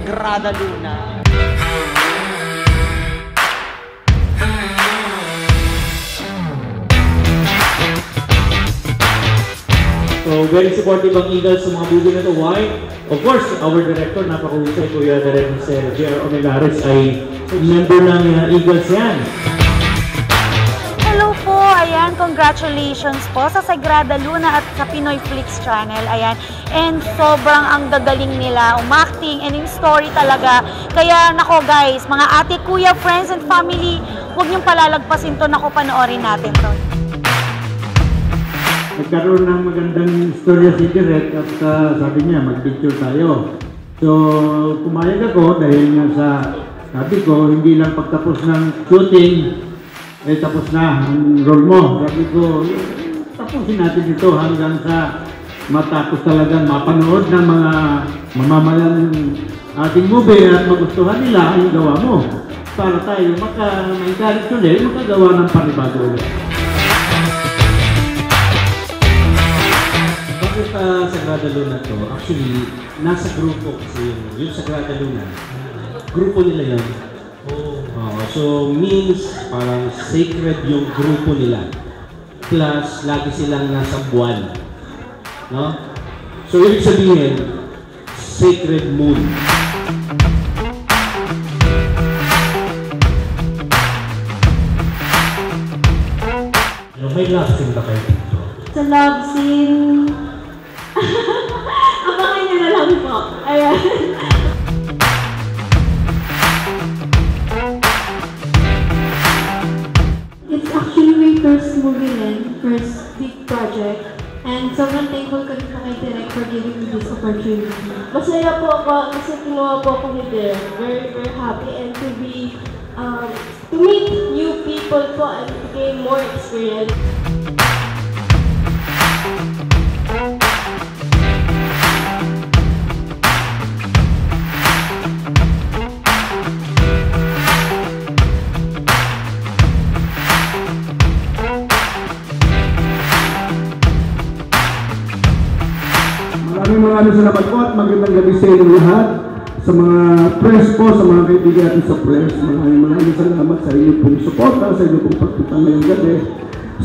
Sagrada Luna. So, very supportive ang Eagles sa mga movie na ito. Why? Of course, our director, napakahusay, Kuya Director J.R. Omegares, ay member ng Eagles yan. Hello po, ayan, congratulations po sa Sagrada Luna at sa Pinoy Flix Channel, ayan. And sobrang ang gagaling nila, umacting, and yung story talaga. Kaya, nako guys, mga ate, kuya, friends, and family, huwag niyong palalagpasin to, nako, panoorin natin to. Nagkaroon ng magandang istorya si Direk at sabi niya, mag-picture tayo. So, pumayag ako dahil nga sabi ko, hindi lang pagtapos ng shooting, tapos na ang role mo. Sabi ko, tapusin natin ito hanggang sa matapos talagang mapanood ng mga mamamayan ating movie at magustuhan nila ang gawa mo. Para tayo maka-encourage ulit, makagawa ng panibago ulit. Sa Sagrada Luna to, actually, nasa grupo kasi yung Sagrada Luna, grupo nila yun. So means parang sacred yung grupo nila. Plus, lagi silang nasa buwan. No? So ibig sabihin, sacred moon. May love scene ba kayo dito? Sa love scene, abangan nyo na lang po. Ayan. It's actually my first movie din, first big project. And sobrang thankful kami sa kay Direk for giving me this opportunity. Masaya po ako kasi kinuha po ako ni Direk. Very, very happy and to be, to meet new people po and to gain more experience. Maraming salamat po at magandang gabi sa inyo lahat. Sa mga press po, sa mga kaibigan natin sa press, maraming salamat sa inyong pong suporta, sa inyong pong pagpunta ngayong gabi.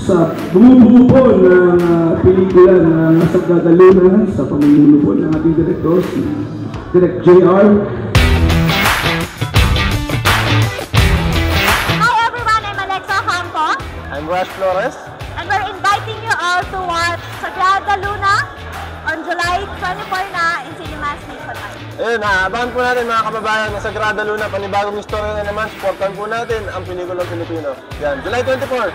Sa bumubuo po ng pelikula ng Sagrada Luna, sa pamumuno po ng ating director, si Direk J.R. Hi everyone, I'm Alexa Hanco. I'm Rush Flores. And we're inviting you all to watch Sagrada Luna on July 24 na in Cinemas Nationwide. Ayun, abangan po natin mga kababayan ng Sagrada Luna, panibagong istorya na naman, supportan po natin ang pelikulang Pilipino. Yan, July 24.